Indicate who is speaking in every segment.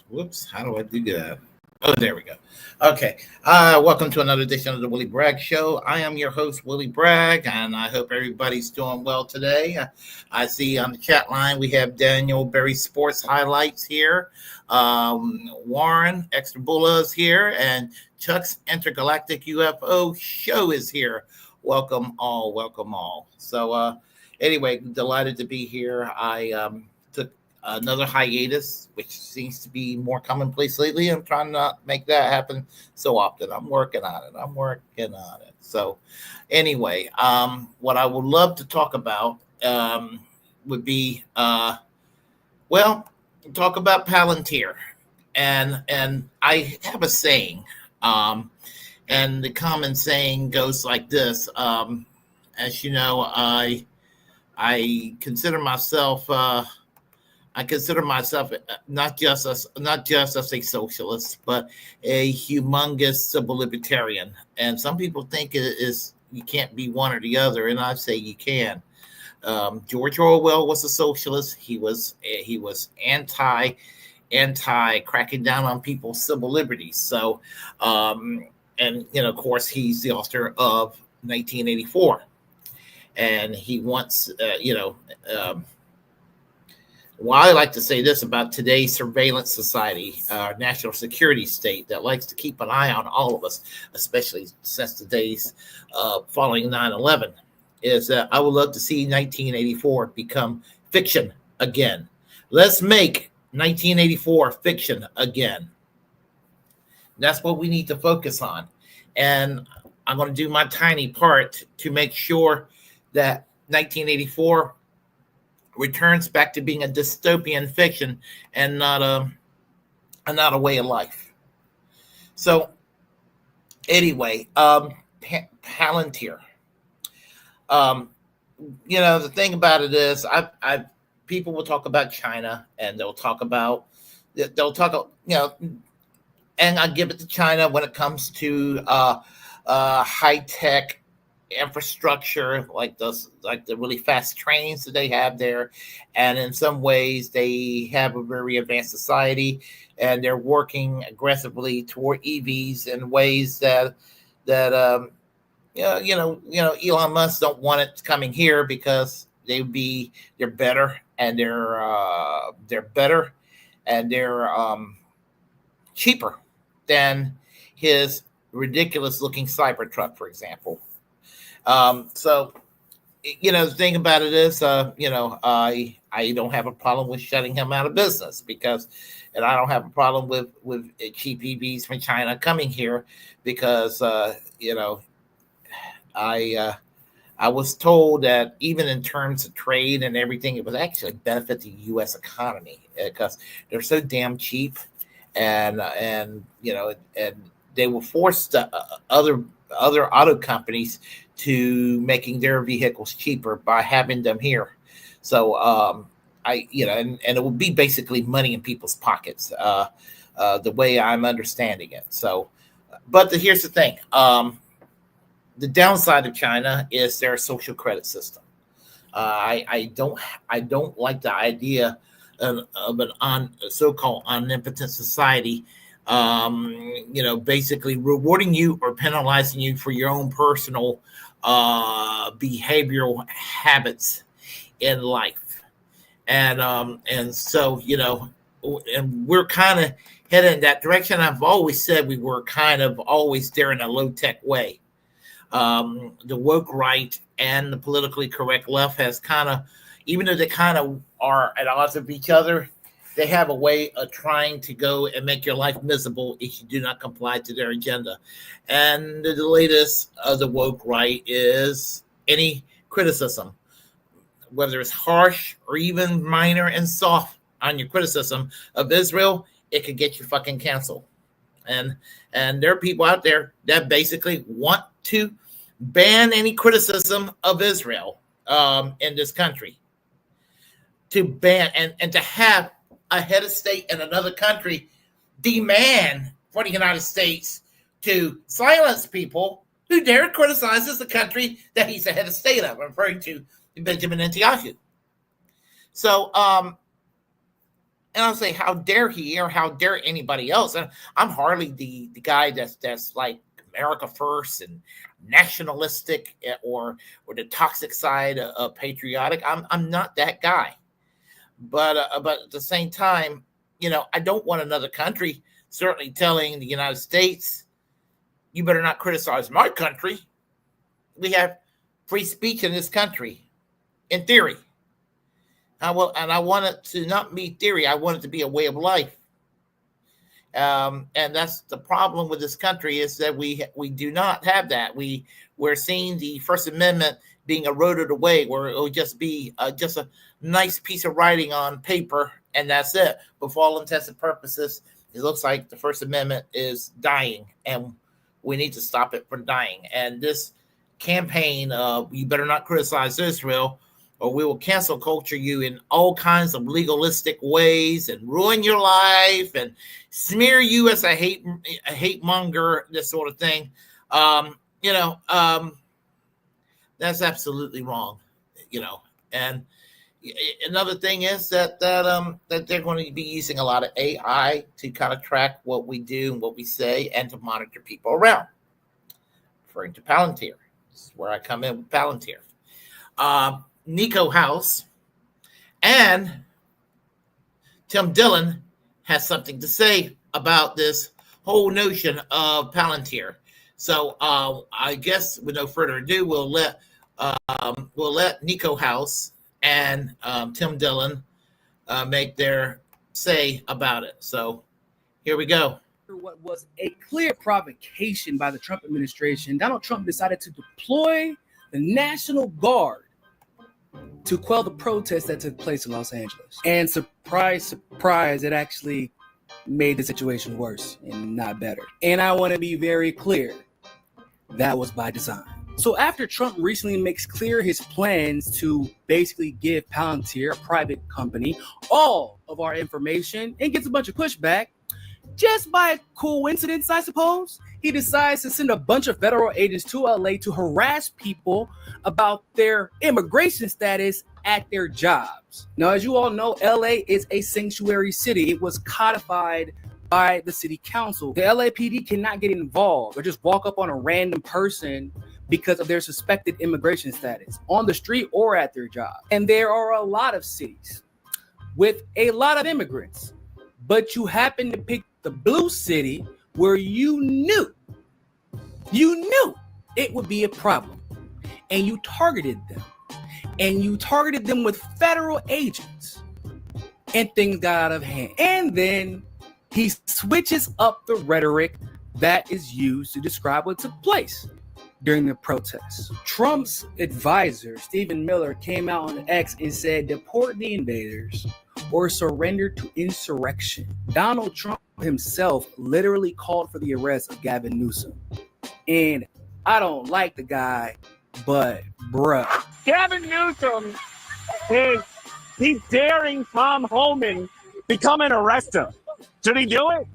Speaker 1: Whoops. How do I do that? Oh, there we go. Okay. Welcome to another edition of the Willy Bragg Show. I am your host, Willy Bragg, and I hope everybody's doing well today. I see on the chat line we have Daniel Berry Sports Highlights here. Warren Extra Bulla is here, and Chuck's Intergalactic UFO Show is here. Welcome all. Welcome all. So anyway, delighted to be here. I took another hiatus, which seems to be more commonplace lately. I'm trying to not make that happen so often. I'm working on it. So anyway, what I would love to talk about would be, talk about Palantier. And I have a saying, and the common saying goes like this. As you know, I consider myself not just as a socialist, but a humongous civil libertarian. And some people think it is you can't be one or the other, and I say you can. George Orwell was a socialist. He was anti cracking down on people's civil liberties. So, of course, he's the author of 1984, and he wants, Well, I like to say this about today's surveillance society, national security state that likes to keep an eye on all of us, especially since the days following 9/11, is that I would love to see 1984 become fiction again. Let's make 1984 fiction again. That's what we need to focus on. And I'm going to do my tiny part to make sure that 1984 returns back to being a dystopian fiction and not a way of life. So anyway, Palantir. Um, the thing about it is, I people will talk about China, and they'll talk, and I give it to China when it comes to high tech infrastructure, like the really fast trains that they have there, and in some ways they have a very advanced society, and they're working aggressively toward EVs in ways that Elon Musk don't want it coming here because they're better, and they're better, and they're cheaper than his ridiculous looking Cybertruck, for example. So, the thing about it is, I don't have a problem with shutting him out of business and I don't have a problem with cheap EVs from China coming here because, I was told that even in terms of trade and everything, it would actually benefit the U.S. economy because they're so damn cheap, and they will force the other auto companies to making their vehicles cheaper by having them here. So and it will be basically money in people's pockets, the way I'm understanding it. So, but here's the thing. The downside of China is their social credit system. I don't like the idea of a so-called omnipotent society, basically rewarding you or penalizing you for your own personal behavioral habits in life, and so and we're kind of headed in that direction. I've always said we were kind of always there in a low tech way. The woke right and the politically correct left has kind of, even though they kind of are at odds with each other, they have a way of trying to go and make your life miserable if you do not comply to their agenda. And the latest of the woke right is any criticism, whether it's harsh or even minor and soft on your criticism of Israel, it could get you fucking canceled. And there are people out there that basically want to ban any criticism of Israel in this country, to ban and to have a head of state in another country demand for the United States to silence people who dare criticizes the country that he's the head of state of, referring to Benjamin Netanyahu. So, and I'll say, how dare he, or how dare anybody else? And I'm hardly the guy that's like America first and nationalistic, or the toxic side of patriotic. I'm not that guy. But at the same time, I don't want another country certainly telling the United States, you better not criticize my country. We have free speech in this country, in theory. And I want it to not be theory. I want it to be a way of life. And that's the problem with this country, is that we do not have that. We're seeing the First Amendment being eroded away, where it will just be just a nice piece of writing on paper, and that's it. But for all intents and purposes, it looks like the First Amendment is dying, and we need to stop it from dying. And this campaign of you better not criticize Israel, or we will cancel culture you in all kinds of legalistic ways and ruin your life and smear you as a hate monger, this sort of thing. That's absolutely wrong, And another thing is that they're going to be using a lot of AI to kind of track what we do and what we say, and to monitor people around. Referring to Palantir, this is where I come in with Palantir. Nico House and Tim Dillon has something to say about this whole notion of Palantir. So I guess with no further ado, we'll let Nico House and Tim Dillon make their say about it. So here we go.
Speaker 2: What was a clear provocation by the Trump administration, Donald Trump decided to deploy the National Guard to quell the protests that took place in Los Angeles. And surprise, surprise, it actually made the situation worse and not better. And I want to be very clear, that was by design. So after Trump recently makes clear his plans to basically give Palantir, a private company, all of our information and gets a bunch of pushback, just by coincidence, I suppose, he decides to send a bunch of federal agents to LA to harass people about their immigration status at their jobs. Now, as you all know, LA is a sanctuary city. It was codified by the city council. The LAPD cannot get involved or just walk up on a random person because of their suspected immigration status on the street or at their job. And there are a lot of cities with a lot of immigrants, but you happen to pick the blue city where you knew it would be a problem, and you targeted them with federal agents, and things got out of hand. And then he switches up the rhetoric that is used to describe what took place during the protests. Trump's advisor, Stephen Miller, came out on X and said, "Deport the invaders or surrender to insurrection." Donald Trump himself literally called for the arrest of Gavin Newsom. And I don't like the guy, but bruh.
Speaker 3: Gavin Newsom he's daring Tom Homan become an arrester. Should he do it?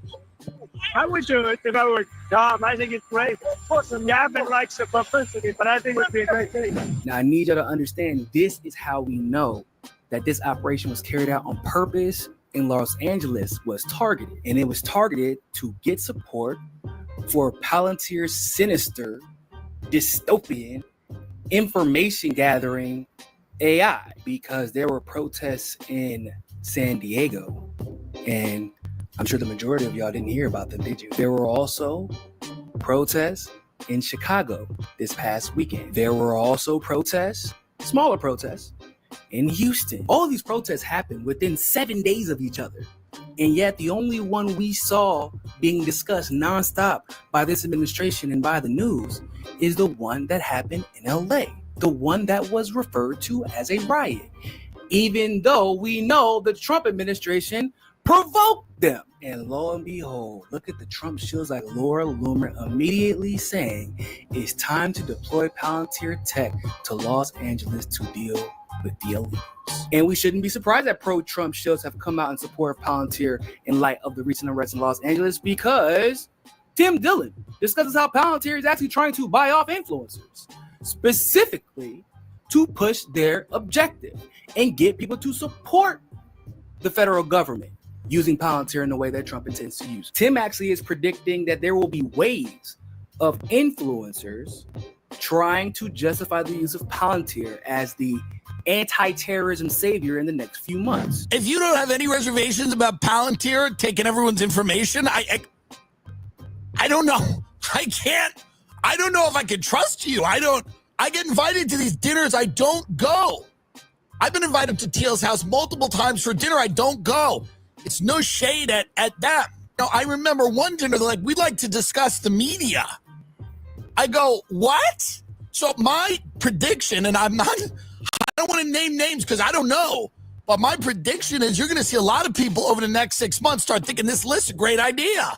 Speaker 3: I would do it if I were Tom. I think it's great. Of course, Gavin likes the publicity, but I think it would be a great thing.
Speaker 2: Now, I need you to understand, this is how we know that this operation was carried out on purpose in Los Angeles, was targeted. And it was targeted to get support for Palantir's sinister, dystopian, information gathering AI, because there were protests in San Diego. And I'm sure the majority of y'all didn't hear about them, did you? There were also protests in Chicago this past weekend. There were also protests, smaller protests, in Houston. All of these protests happened within 7 days of each other. And yet the only one we saw being discussed nonstop by this administration and by the news is the one that happened in LA, the one that was referred to as a riot, even though we know the Trump administration provoked them. And lo and behold, look at the Trump shields like Laura Loomer immediately saying it's time to deploy Palantir tech to Los Angeles to deal with the illegals. And we shouldn't be surprised that pro-Trump shields have come out in support of Palantir in light of the recent arrest in Los Angeles, because Tim Dillon discusses how Palantir is actually trying to buy off influencers, specifically to push their objective and get people to support the federal government using Palantir in the way that Trump intends to use. Tim actually is predicting that there will be waves of influencers trying to justify the use of Palantir as the anti-terrorism savior in the next few months.
Speaker 4: If you don't have any reservations about Palantir taking everyone's information, I don't know. I don't know if I can trust you. I get invited to these dinners. I don't go. I've been invited to Teal's house multiple times for dinner. I don't go. It's no shade at them. You know, I remember one dinner, they're like, we'd like to discuss the media. I go, what? So my prediction, and I don't want to name names because I don't know, but my prediction is you're going to see a lot of people over the next 6 months start thinking this list's a great idea.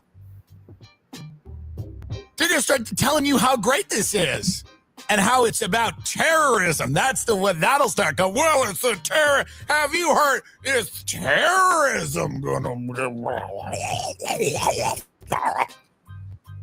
Speaker 4: They're going to start telling you how great this is and how it's about terrorism. That's the what that'll start going, well, it's a terror. Have you heard? It's terrorism.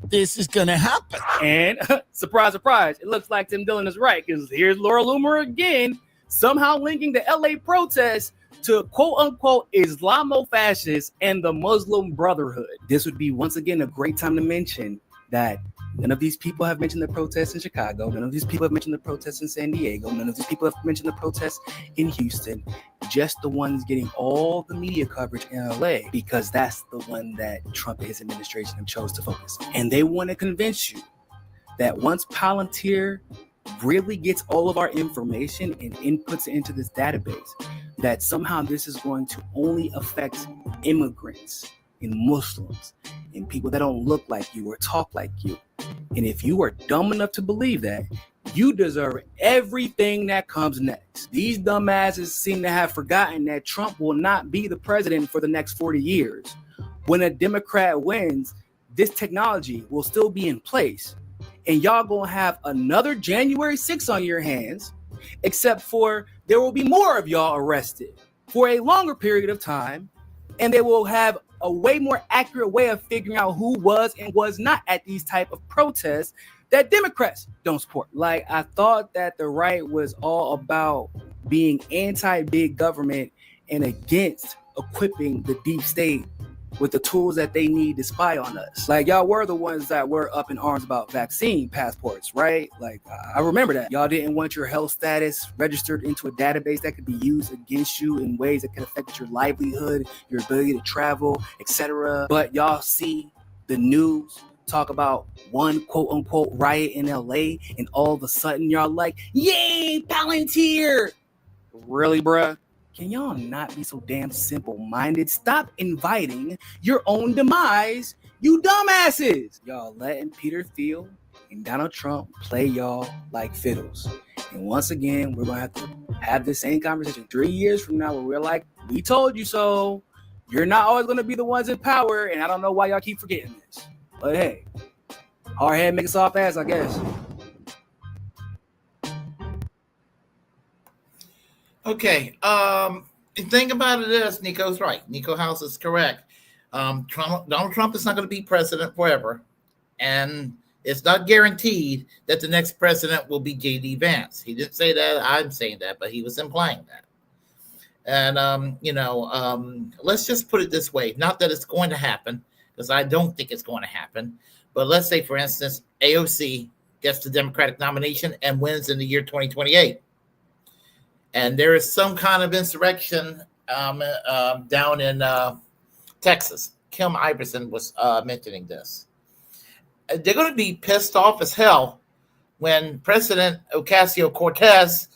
Speaker 4: This is going to happen.
Speaker 2: And surprise, surprise, it looks like Tim Dillon is right, because here's Laura Loomer again, somehow linking the LA protests to quote-unquote Islamo-fascists and the Muslim Brotherhood. This would be, once again, a great time to mention that none of these people have mentioned the protests in Chicago. None of these people have mentioned the protests in San Diego. None of these people have mentioned the protests in Houston. just the ones getting all the media coverage in LA because that's the one that Trump and his administration have chose to focus on. And they want to convince you that once Palantier really gets all of our information and inputs it into this database, that somehow this is going to only affect immigrants and Muslims and people that don't look like you or talk like you. And if you are dumb enough to believe that, you deserve everything that comes next. These dumbasses seem to have forgotten that Trump will not be the president for the next 40 years. When a Democrat wins, this technology will still be in place. And y'all gonna have another January 6th on your hands, except for there will be more of y'all arrested for a longer period of time, and they will have a way more accurate way of figuring out who was and was not at these type of protests that Democrats don't support. Like, I thought that the right was all about being anti-big government and against equipping the deep state with the tools that they need to spy on us. Like, y'all were the ones that were up in arms about vaccine passports, right? Like, I remember that. Y'all didn't want your health status registered into a database that could be used against you in ways that could affect your livelihood, your ability to travel, etc. But y'all see the news talk about one quote-unquote riot in LA, and all of a sudden y'all like, yay, Palantier! Really, bruh? Can y'all not be so damn simple-minded? Stop inviting your own demise, you dumbasses! Y'all letting Peter Thiel and Donald Trump play y'all like fiddles. And once again, we're going to have this same conversation 3 years from now where we're like, we told you so. You're not always going to be the ones in power, and I don't know why y'all keep forgetting this. But hey, hard head make a soft ass, I guess.
Speaker 1: Okay. The thing about it is, Nico's right. Nico House is correct. Donald Trump is not going to be president forever, and it's not guaranteed that the next president will be J.D. Vance. He didn't say that. I'm saying that, but he was implying that. And let's just put it this way: not that it's going to happen, because I don't think it's going to happen. But let's say, for instance, AOC gets the Democratic nomination and wins in the year 2028. And there is some kind of insurrection down in Texas. Kim Iverson was mentioning this. They're going to be pissed off as hell when President Ocasio-Cortez,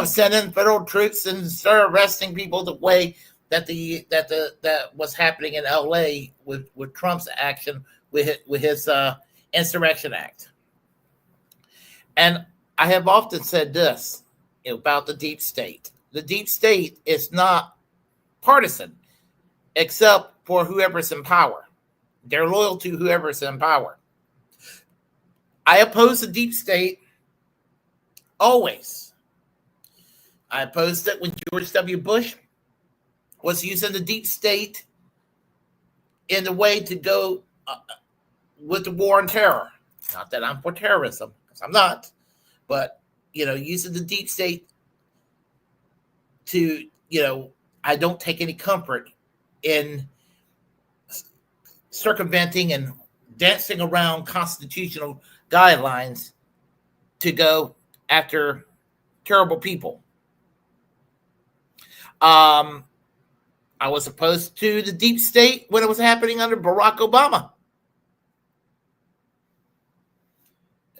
Speaker 1: sent in federal troops and started arresting people the way that that was happening in LA with Trump's action with his Insurrection Act. And I have often said this about the deep state. The deep state is not partisan, except for whoever's in power. They're loyal to whoever's in power. I oppose the deep state always. I opposed it when George W. Bush was using the deep state in the way to go with the war on terror. Not that I'm for terrorism, because I'm not, but, using the deep state to, I don't take any comfort in circumventing and dancing around constitutional guidelines to go after terrible people. I was opposed to the deep state when it was happening under Barack Obama.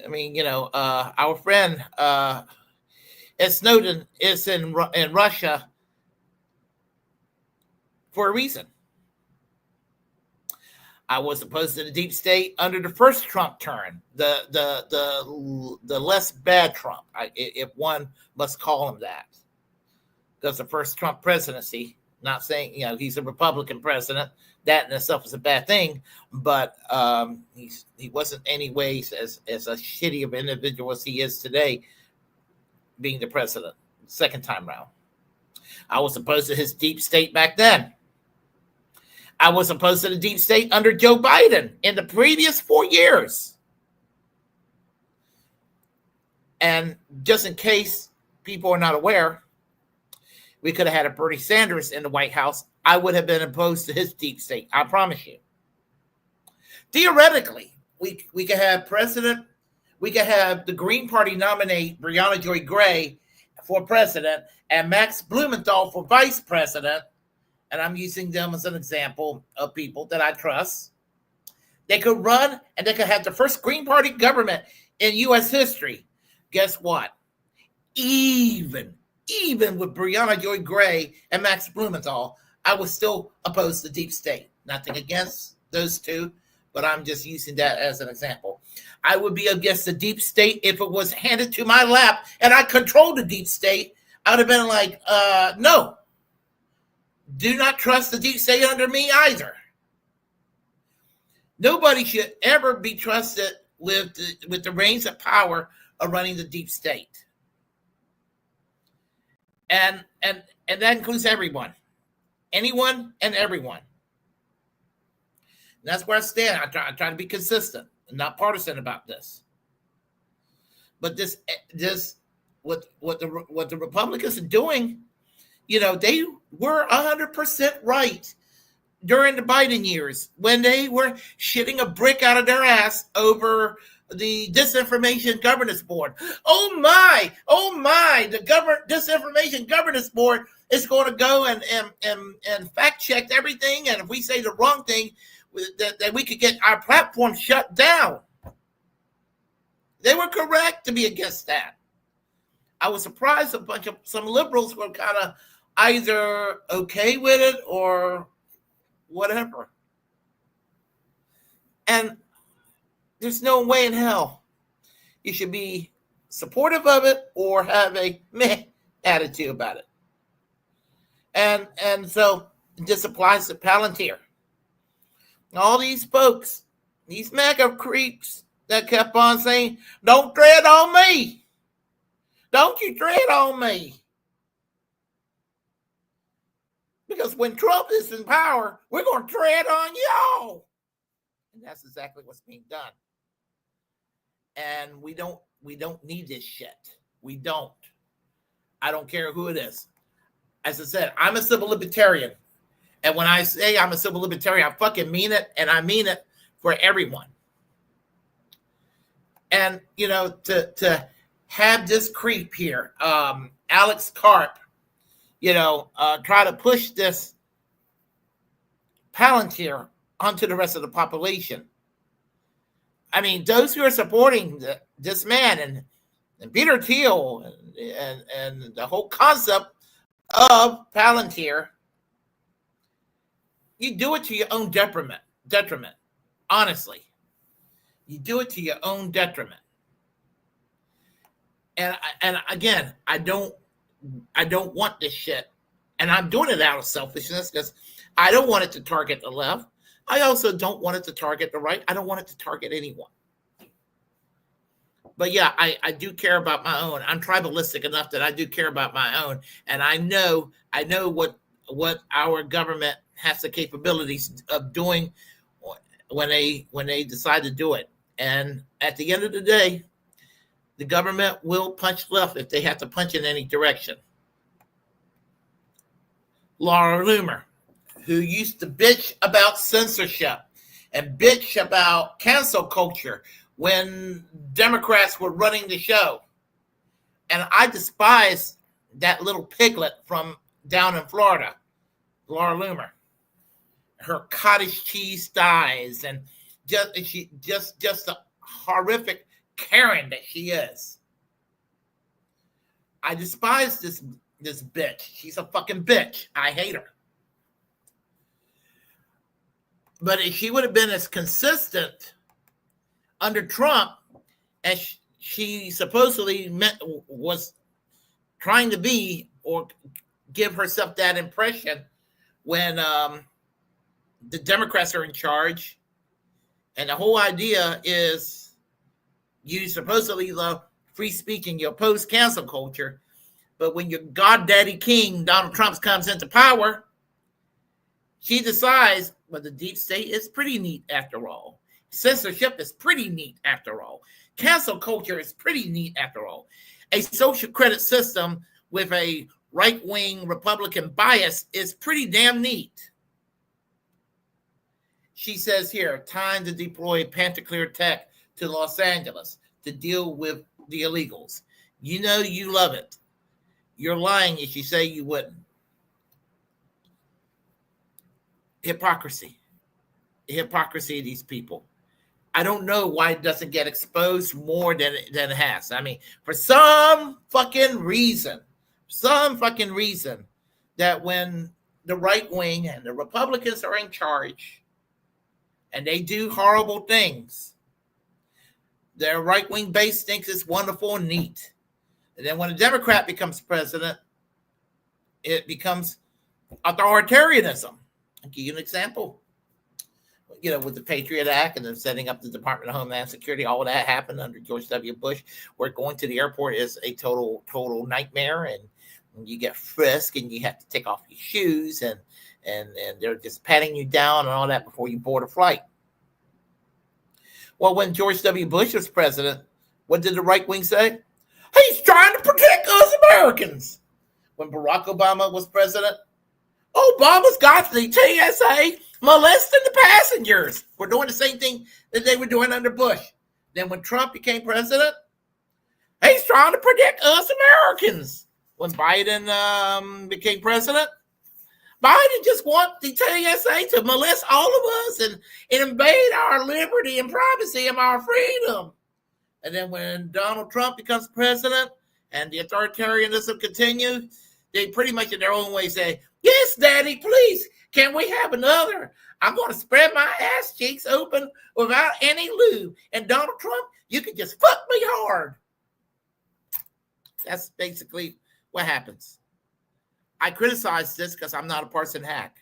Speaker 1: I mean, our friend Ed Snowden is in Russia for a reason. I was opposed to the deep state under the first Trump term, the less bad Trump, if one must call him that. Because the first Trump presidency, not saying, he's a Republican president, that in itself is a bad thing, but he wasn't any ways as a shitty of an individual as he is today, being the president, second time round. I was opposed to his deep state back then. I was opposed to the deep state under Joe Biden in the previous 4 years. And just in case people are not aware, we could have had a Bernie Sanders in the White House. I would have been opposed to his deep state. I promise you. Theoretically, we could have the Green Party nominate Breonna Joy Gray for president and Max Blumenthal for vice president, and I'm using them as an example of people that I trust, they could run and they could have the first Green Party government in U.S. history. Guess what? Even with Breonna Joy Gray and Max Blumenthal, I was still opposed to deep state. Nothing against those two, but I'm just using that as an example. I would be against the deep state if it was handed to my lap and I controlled the deep state. I would have been like, no, do not trust the deep state under me either. Nobody should ever be trusted with the reins of power of running the deep state. And that includes everyone. Anyone and everyone. And that's where I stand. I try to be consistent and not partisan about this. But this what the Republicans are doing, they were 100% right during the Biden years when they were shitting a brick out of their ass over the Disinformation Governance Board. Oh my, the Disinformation Governance Board is going to go and fact check everything. And if we say the wrong thing, that we could get our platform shut down. They were correct to be against that. I was surprised some liberals were kind of either okay with it or whatever. And there's no way in hell you should be supportive of it or have a meh attitude about it. And so this applies to Palantier. All these folks, these MAGA creeps that kept on saying, don't tread on me. Don't you tread on me. Because when Trump is in power, we're going to tread on y'all. And that's exactly what's being done. And we don't need this shit. We don't. I don't care who it is. As I said, I'm a civil libertarian. And when I say I'm a civil libertarian, I fucking mean it. And I mean it for everyone. And, to have this creep here, Alex Karp, try to push this Palantier onto the rest of the population. I mean, those who are supporting this man and Peter Thiel and the whole concept of Palantier, you do it to your own detriment. Honestly, you do it to your own detriment. And again, I don't want this shit. And I'm doing it out of selfishness because I don't want it to target the left. I also don't want it to target the right. I don't want it to target anyone. But yeah, I do care about my own. I'm tribalistic enough that I do care about my own. And I know what our government has the capabilities of doing when they decide to do it. And at the end of the day, the government will punch left if they have to punch in any direction. Laura Loomer, who used to bitch about censorship and bitch about cancel culture when Democrats were running the show. And I despise that little piglet from down in Florida, Laura Loomer. Her cottage cheese thighs and just a horrific Karen that she is. I despise this bitch. She's a fucking bitch. I hate her. But if she would have been as consistent under Trump as she supposedly was trying to be, or give herself that impression when the Democrats are in charge, and the whole idea is you supposedly love free speech and you oppose cancel culture, but when your goddaddy king, Donald Trump, comes into power, she decides, well, the deep state is pretty neat after all. Censorship is pretty neat after all. Cancel culture is pretty neat after all. A social credit system with a right-wing Republican bias is pretty damn neat. She says here, time to deploy Palantier tech to Los Angeles to deal with the illegals. You know you love it. You're lying if you say you wouldn't. Hypocrisy of these people. I don't know why it doesn't get exposed more than it has. I mean, for some fucking reason, that when the right wing and the Republicans are in charge and they do horrible things, their right wing base thinks it's wonderful and neat. And then when a Democrat becomes president, it becomes authoritarianism. I'll give you an example. With the Patriot Act and then setting up the Department of Homeland Security, all of that happened under George W. Bush, where going to the airport is a total nightmare, and you get frisked and you have to take off your shoes and they're just patting you down and all that before you board a flight. Well, when George W. Bush was president, what did the right wing say? He's trying to protect us Americans. When Barack Obama was president, Obama's got the TSA molesting the passengers. We're doing the same thing that they were doing under Bush. Then when Trump became president, he's trying to protect us Americans. When Biden became president, Biden just wants the TSA to molest all of us and invade our liberty and privacy and our freedom. And then when Donald Trump becomes president and the authoritarianism continues, they pretty much in their own way say, yes, Daddy, please, can we have another? I'm going to spread my ass cheeks open without any lube. And Donald Trump, you can just fuck me hard. That's basically what happens. I criticize this because I'm not a partisan hack.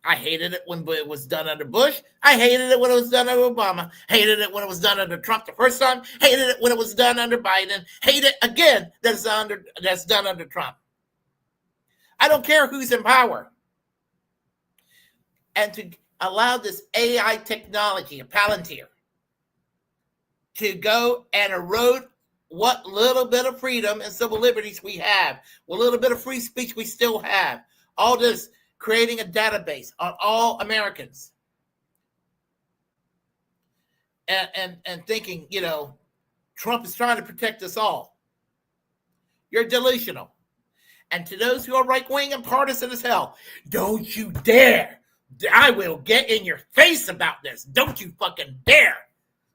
Speaker 1: I hated it when it was done under Bush. I hated it when it was done under Obama. Hated it when it was done under Trump the first time. Hated it when it was done under Biden. Hate it again that's done under Trump. I don't care who's in power. And to allow this AI technology, a Palantier, to go and erode what little bit of freedom and civil liberties we have, what little bit of free speech we still have, all this creating a database on all Americans and thinking, Trump is trying to protect us all. You're delusional. And to those who are right-wing and partisan as hell, don't you dare. I will get in your face about this. Don't you fucking dare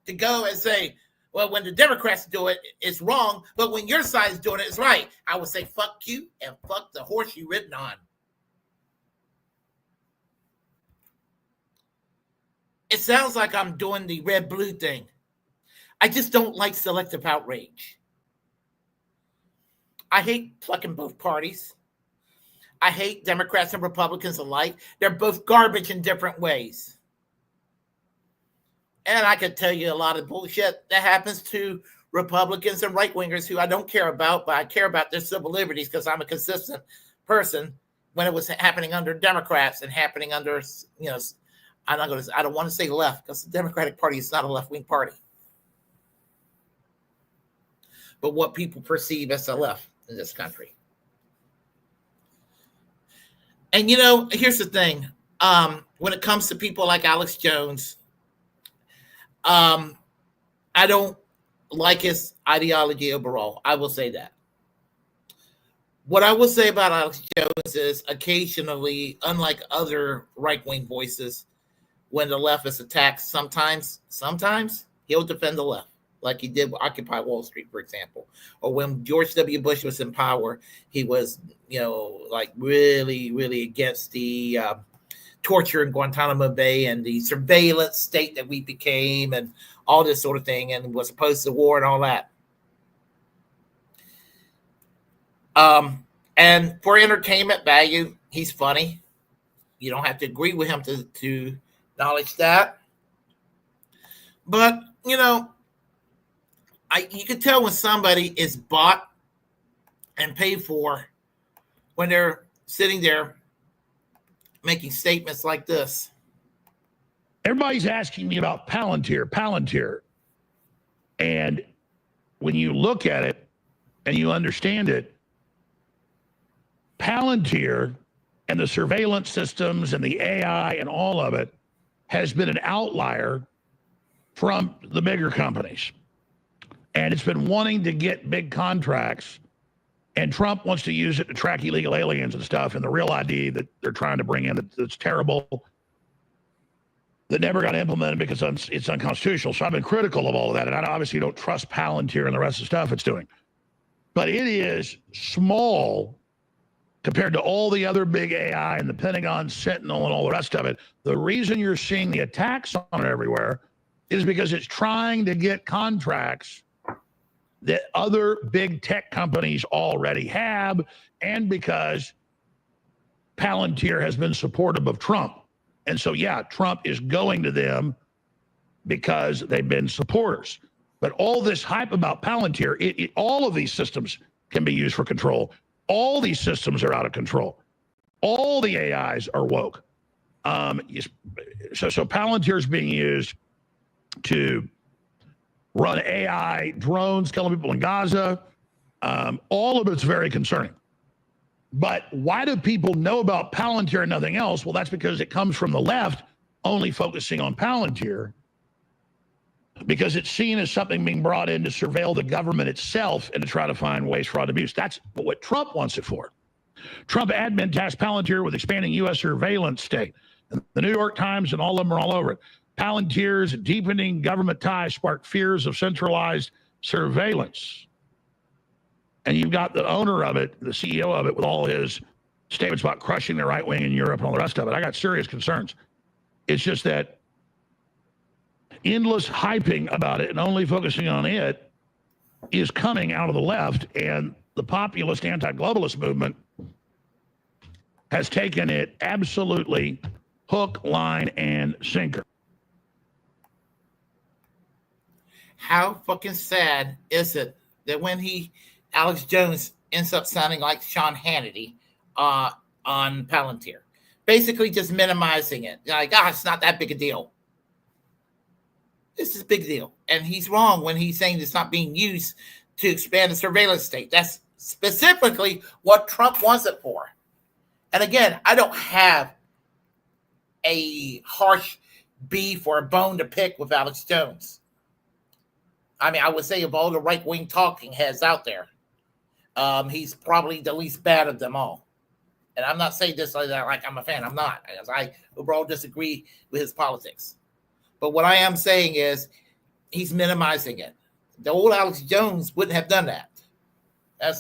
Speaker 1: to go and say, well, when the Democrats do it, it's wrong. But when your side's doing it, it's right. I would say, fuck you and fuck the horse you ridden on. It sounds like I'm doing the red-blue thing. I just don't like selective outrage. I hate fucking both parties. I hate Democrats and Republicans alike. They're both garbage in different ways. And I could tell you a lot of bullshit that happens to Republicans and right-wingers who I don't care about, but I care about their civil liberties because I'm a consistent person when it was happening under Democrats and happening under, I don't want to say left because the Democratic Party is not a left-wing party. But what people perceive as the left in this country. And, here's the thing. When it comes to people like Alex Jones, I don't like his ideology overall. I will say that. What I will say about Alex Jones is occasionally, unlike other right-wing voices, when the left is attacked, sometimes he'll defend the left, like he did with Occupy Wall Street, for example. Or when George W. Bush was in power, he was, really, really against the torture in Guantanamo Bay and the surveillance state that we became and all this sort of thing, and was opposed to war and all that. And for entertainment value, he's funny. You don't have to agree with him to acknowledge that. But, you can tell when somebody is bought and paid for when they're sitting there making statements like this.
Speaker 5: Everybody's asking me about Palantier. And when you look at it and you understand it, Palantier and the surveillance systems and the AI and all of it has been an outlier from the bigger companies. And it's been wanting to get big contracts And Trump wants to use it to track illegal aliens and stuff, and the real ID that they're trying to bring in that's terrible, that never got implemented because it's unconstitutional. So I've been critical of all of that, and I obviously don't trust Palantir and the rest of the stuff it's doing. But it is small compared to all the other big AI and the Pentagon Sentinel and all the rest of it. The reason you're seeing the attacks on it everywhere is because it's trying to get contracts that other big tech companies already have, and because Palantir has been supportive of Trump. And so, yeah, Trump is going to them because they've been supporters. But all this hype about Palantir, all of these systems can be used for control. All these systems are out of control. All the AIs are woke. So Palantir is being used to run AI drones, killing people in Gaza. All of it's very concerning. But why do people know about Palantir and nothing else? Well, that's because it comes from the left, only focusing on Palantir, because it's seen as something being brought in to surveil the government itself and to try to find waste, fraud, and abuse. That's what Trump wants it for. Trump admin tasked Palantir with expanding U.S. surveillance state. And the New York Times and all of them are all over it. Palantir's deepening government ties sparked fears of centralized surveillance. And you've got the owner of it, the CEO of it, with all his statements about crushing the right wing in Europe and all the rest of it. I got serious concerns. It's just that endless hyping about it and only focusing on it is coming out of the left, and the populist anti-globalist movement has taken it absolutely hook, line, and sinker.
Speaker 1: How fucking sad is it that when Alex Jones ends up sounding like Sean Hannity on Palantir, basically just minimizing it, like, it's not that big a deal. This is a big deal, and he's wrong when he's saying it's not being used to expand the surveillance state. That's specifically what Trump wants it for. And again, I don't have a harsh beef or a bone to pick with Alex Jones. I mean, I would say of all the right-wing talking heads out there, he's probably the least bad of them all. And I'm not saying this like that like I'm a fan. I'm not. I overall disagree with his politics. But what I am saying is he's minimizing it. The old Alex Jones wouldn't have done that. I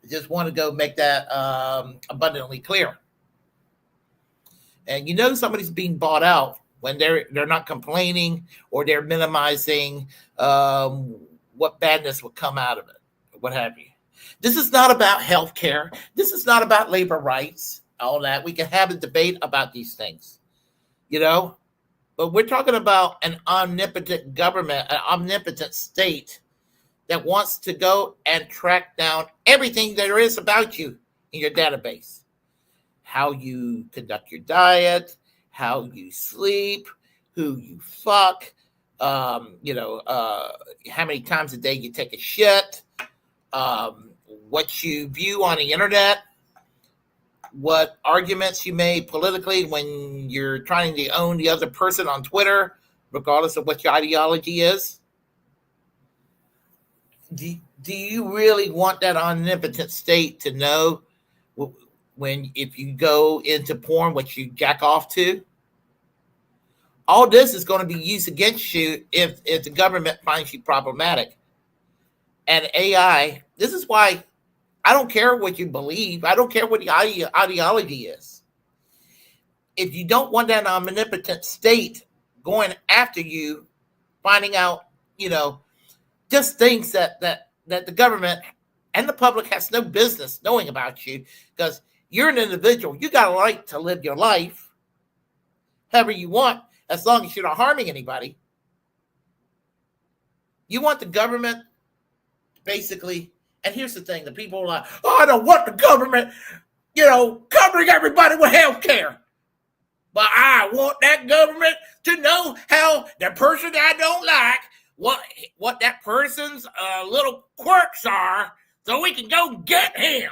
Speaker 1: just want to go make that abundantly clear. And somebody's being bought out when they're not complaining or they're minimizing what badness would come out of it, what have you. This is not about healthcare. This is not about labor rights, all that. We can have a debate about these things, But we're talking about an omnipotent government, an omnipotent state that wants to go and track down everything there is about you in your database. How you conduct your diet, how you sleep, who you fuck, how many times a day you take a shit, what you view on the internet, what arguments you made politically when you're trying to own the other person on Twitter, regardless of what your ideology is. Do you really want that omnipotent state to know if you go into porn what you jack off to? All this is going to be used against you if the government finds you problematic. And AI, this is why I don't care what you believe. I don't care what the ideology is. If you don't want that omnipotent state going after you, finding out, just things that the government and the public has no business knowing about you, because you're an individual. You got a right to live your life however you want, as long as you're not harming anybody. You want the government basically. And here's the thing, the people are like, I don't want the government, covering everybody with health care. But I want that government to know how the person I don't like, what that person's little quirks are, so we can go get him.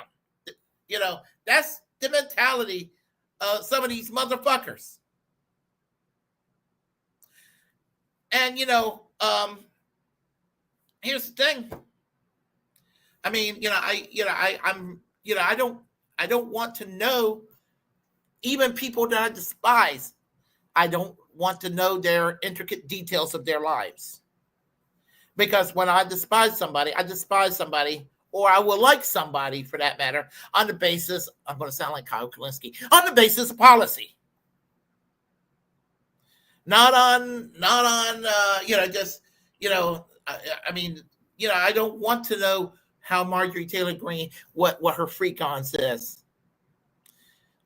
Speaker 1: That's the mentality of some of these motherfuckers. And, here's the thing. I mean, I'm I don't want to know even people that I despise. I don't want to know their intricate details of their lives. Because when I despise somebody, or I will like somebody for that matter, on the basis, I'm going to sound like Kyle Kulinski, on the basis of policy. Not on, I don't want to know how Marjorie Taylor Greene, what her freak on says.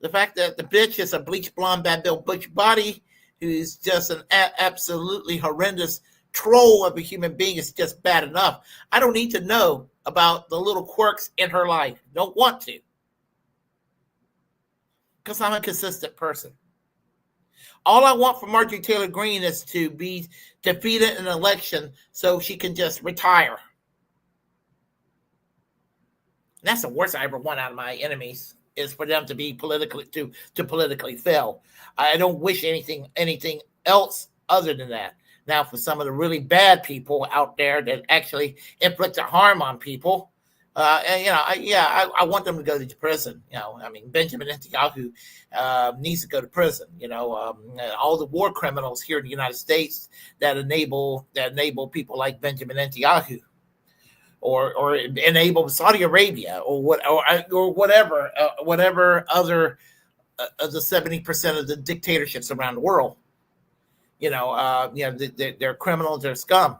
Speaker 1: The fact that the bitch is a bleach blonde, bad built butch body who's just an absolutely horrendous troll of a human being is just bad enough. I don't need to know about the little quirks in her life. Don't want to. Because I'm a consistent person. All I want from Marjorie Taylor Greene is to be defeated in an election so she can just retire. And that's the worst I ever want out of my enemies, is for them to be politically to politically fail. I don't wish anything else other than that. Now, for some of the really bad people out there that actually inflict harm on people, I want them to go to prison. Benjamin Netanyahu needs to go to prison. All the war criminals here in the United States that enable people like Benjamin Netanyahu, or enable Saudi Arabia, or whatever other of the 70% of the dictatorships around the world. They're criminals, they're scum.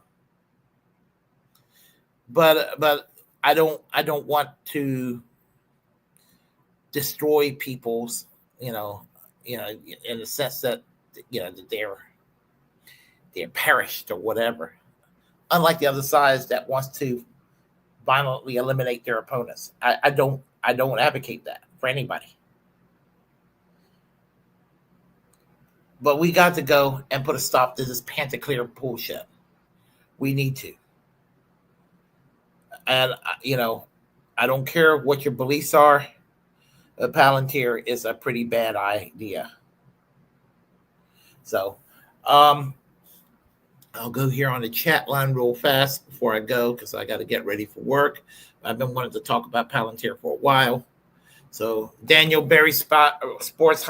Speaker 1: But I don't want to destroy people's, in the sense that, that they're perished or whatever. Unlike the other side that wants to violently eliminate their opponents. I don't advocate that for anybody. But we got to go and put a stop to this Pantoclear bullshit. We need to. And, I don't care what your beliefs are. A Palantier is a pretty bad idea. So, I'll go here on the chat line real fast before I go, because I got to get ready for work. I've been wanting to talk about Palantier for a while. So Daniel Berry Sports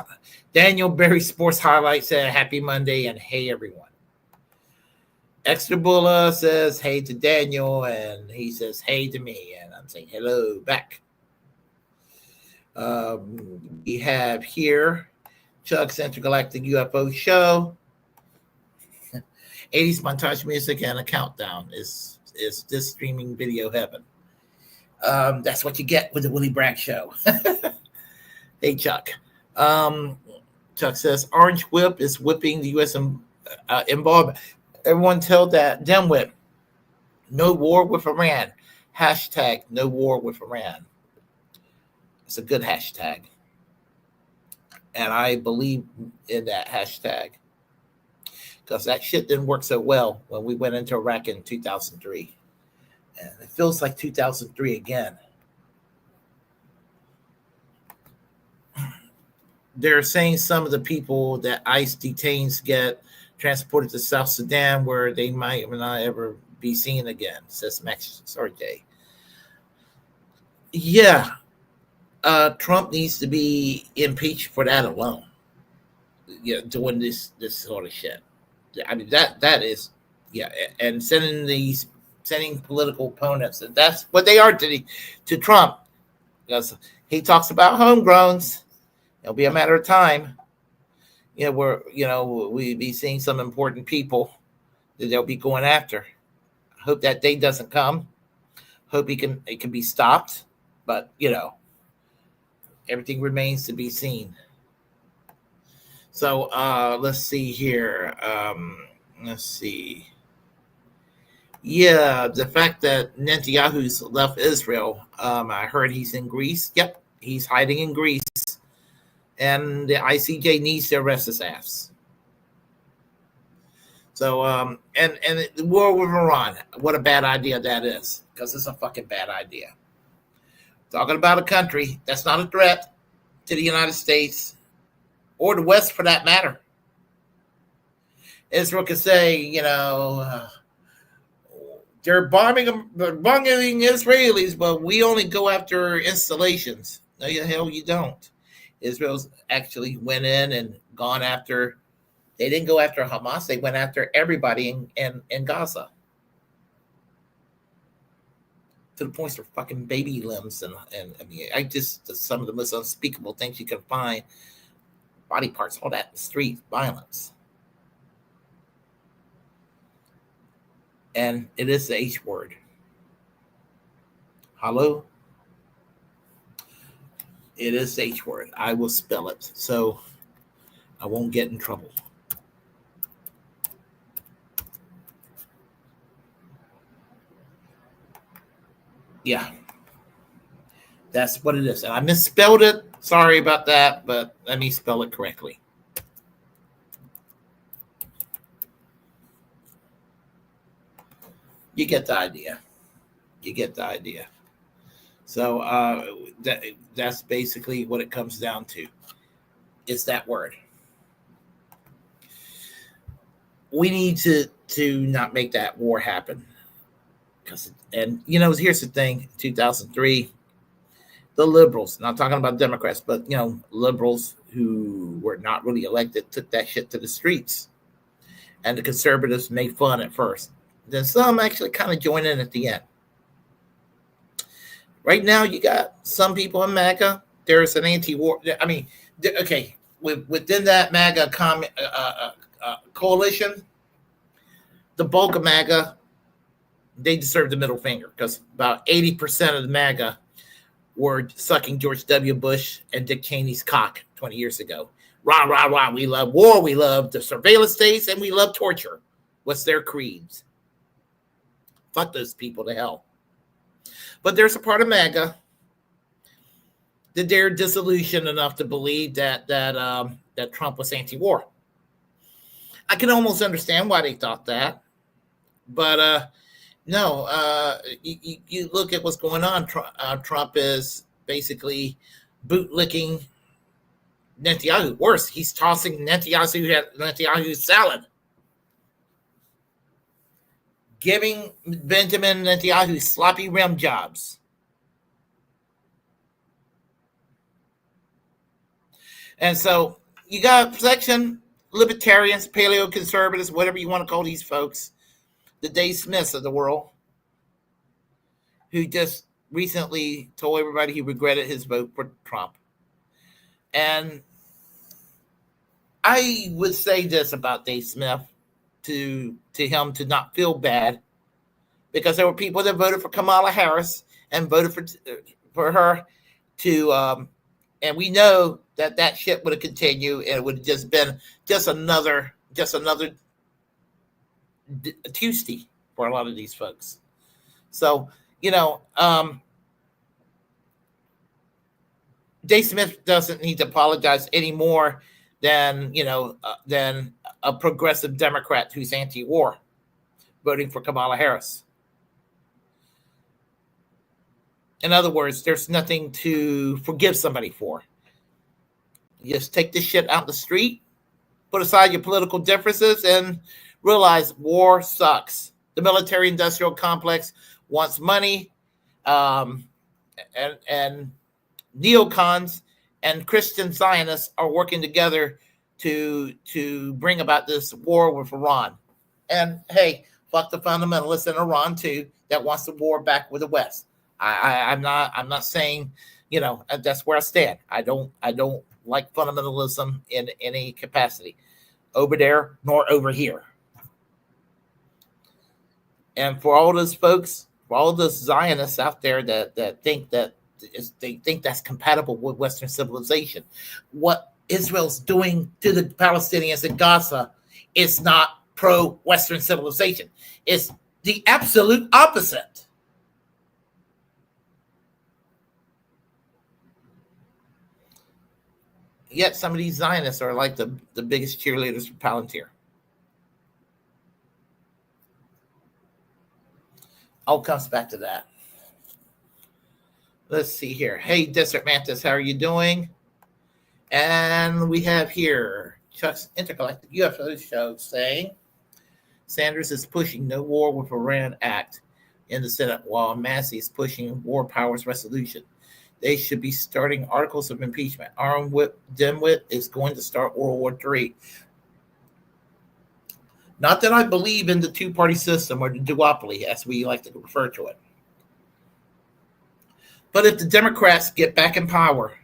Speaker 1: Highlight said, "Happy Monday," and hey everyone. Extra Bulla says hey to Daniel, and he says hey to me, and I'm saying hello back. We have here Chuck's Intergalactic UFO Show. 80s montage music and a countdown is this streaming video heaven. That's what you get with the Willy Bragg Show. Hey, Chuck. Chuck says, Orange Whip is whipping the U.S. involvement. Everyone tell that them whip. No war with Iran. Hashtag no war with Iran. It's a good hashtag. And I believe in that hashtag. Because that shit didn't work so well when we went into Iraq in 2003. And it feels like 2003 again. They're saying some of the people that ICE detains get transported to South Sudan, where they might not ever be seen again, says Max Sarge. Yeah. Trump needs to be impeached for that alone. Doing this sort of shit. I mean, that is, and sending political opponents, and that's what they are to Trump, because he talks about homegrowns. It'll be a matter of time. We'll be seeing some important people that they'll be going after. I hope that day doesn't come. Hope it can be stopped, but everything remains to be seen. So let's see here. Let's see. Yeah, the fact that Netanyahu's left Israel, I heard he's in Greece. Yep, he's hiding in Greece. And the ICJ needs to arrest his ass. So, and the war with Iran, what a bad idea that is, because it's a fucking bad idea. Talking about a country that's not a threat to the United States or the West for that matter. Israel could say, They're bombing Israelis, but we only go after installations. No, the hell you don't. Israel's actually went in and gone after. They didn't go after Hamas. They went after everybody in Gaza. To the point of fucking baby limbs and I mean, some of the most unspeakable things you can find. Body parts, all that in the street, violence. And it is the H word. Hello? It is the H word. I will spell it so I won't get in trouble. Yeah. That's what it is. And I misspelled it. Sorry about that, but let me spell it correctly. You get the idea. You get the idea. So that's basically what it comes down to. It's that word. We need to not make that war happen. And, you know, here's the thing. 2003, the liberals, not talking about Democrats, but, you know, liberals who were not really elected took that shit to the streets. And the conservatives made fun at first. Then some actually kind of joined in at the end. Right now, you got some people in MAGA. There's an anti-war. I mean, okay, within that MAGA coalition, the bulk of MAGA, they deserve the middle finger because about 80% of the MAGA were sucking George W. Bush and Dick Cheney's cock 20 years ago. Rah, rah, rah. We love war. We love the surveillance states, and we love torture. What's their creeds? Fuck those people to hell. But there's a part of MAGA that they're disillusioned enough to believe that Trump was anti-war. I can almost understand why they thought that. But no, you look at what's going on. Trump is basically bootlicking Netanyahu. Worse, he's tossing Netanyahu's salad. Giving Benjamin Netanyahu sloppy rim jobs. And so you got section libertarians, paleo-conservatives, whatever you want to call these folks, the Dave Smiths of the world, who just recently told everybody he regretted his vote for Trump. And I would say this about Dave Smith to him to not feel bad, because there were people that voted for Kamala Harris and voted for her to and we know that shit would have continued, and it would have just been just another Tuesday for a lot of these folks. So, you know, Dave Smith doesn't need to apologize any more than a progressive Democrat who's anti-war voting for Kamala Harris. In other words, there's nothing to forgive somebody for. You just take this shit out in the street, put aside your political differences, and realize war sucks. The military-industrial complex wants money, and neocons and Christian Zionists are working together to bring about this war with Iran. And hey, fuck the fundamentalists in Iran too that wants the war back with the West. I'm not saying, that's where I stand. I don't like fundamentalism in any capacity, over there nor over here. And for all those folks, for all those Zionists out there that think they think that's compatible with Western civilization, what Israel's doing to the Palestinians in Gaza is not pro-Western civilization. It's the absolute opposite. Yet some of these Zionists are like the biggest cheerleaders for Palantier. All comes back to that. Let's see here. Hey, Desert Mantis, how are you doing? And we have here Chuck's Intergalactic UFO Show saying Sanders is pushing no war with Iran act. in the Senate while Massey is pushing war powers resolution. They should be starting articles of impeachment. Armed Whip Dimwit is going to start World War III. Not that I believe in the two-party system or the duopoly, as we like to refer to it. But if the Democrats get back in power,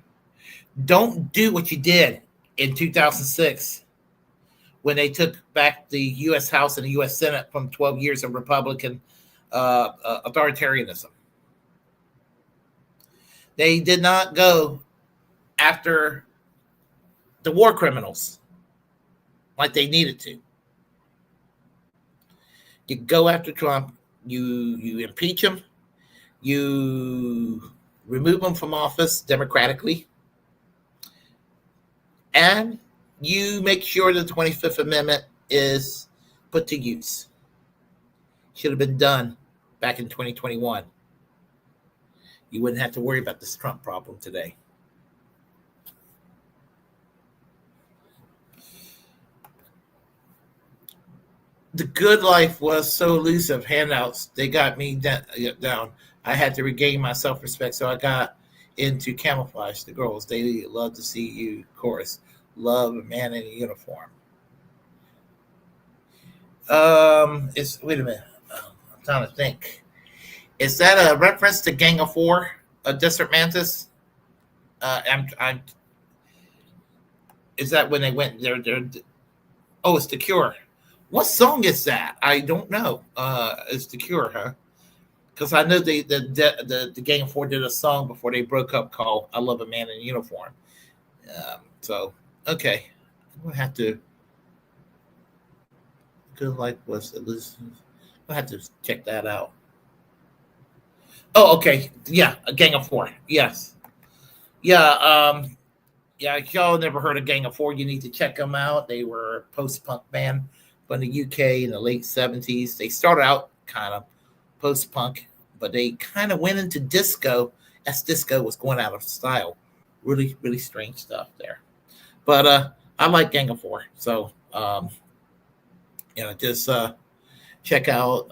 Speaker 1: don't do what you did in 2006 when they took back the U.S. House and the U.S. Senate from 12 years of Republican authoritarianism. They did not go after the war criminals like they needed to. You go after Trump, you impeach him, you remove him from office democratically, and you make sure the 25th Amendment is put to use. Should have been done back in 2021. You wouldn't have to worry about this Trump problem today. The good life was so elusive. Handouts, they got me down. I had to regain my self-respect, so I got into camouflage. The girls, they love to see you. Chorus, love a man in a uniform. Wait a minute. I'm trying to think. Is that a reference to Gang of Four, Desert Mantis? Is that when they went there? Oh, it's The Cure. What song is that? I don't know. It's The Cure, huh? Because I know the Gang of Four did a song before they broke up called "I Love a Man in a Uniform." So okay, I'm gonna have to. Good life was elusive. I'll have to check that out. Oh, okay. Yeah, a Gang of Four. Yes. Yeah. Yeah. If y'all never heard of Gang of Four, you need to check them out. They were a post-punk band from the UK in the late 70s. They started out kind of post-punk, but they kind of went into disco as disco was going out of style. Really, really strange stuff there. But I like Gang of Four. So, just check out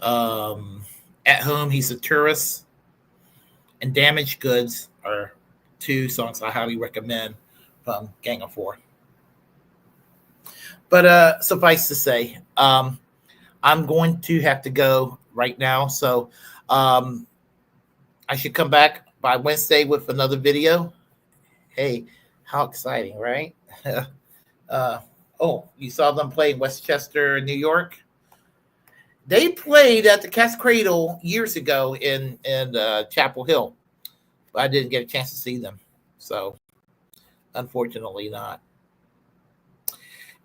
Speaker 1: At Home, He's a Tourist, and Damaged Goods are two songs I highly recommend from Gang of Four. But suffice to say, I'm going to have to go right now. So I should come back by Wednesday with another video. Hey, how exciting, right? You saw them play in Westchester, New York? They played at the Cat's Cradle years ago in Chapel Hill. But I didn't get a chance to see them. So, unfortunately not.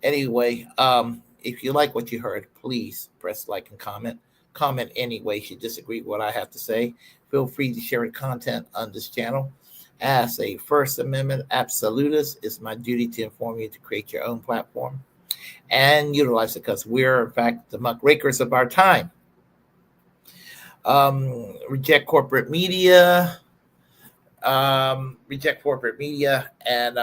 Speaker 1: Anyway, if you like what you heard, please press like and comment. Comment any way you disagree with what I have to say. Feel free to share the content on this channel. As a First Amendment absolutist, it's my duty to inform you to create your own platform and utilize it because we're, in fact, the muckrakers of our time. Reject corporate media. Reject corporate media and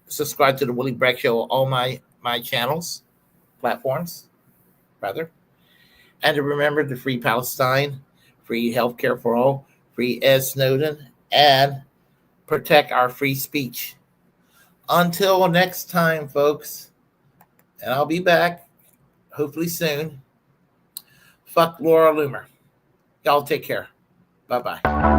Speaker 1: subscribe to the Willy Bragg Show on all my channels, platforms, rather. And to remember to free Palestine, free healthcare for all, free Ed Snowden, and protect our free speech. Until next time, folks, and I'll be back, hopefully soon. Fuck Laura Loomer. Y'all take care. Bye-bye.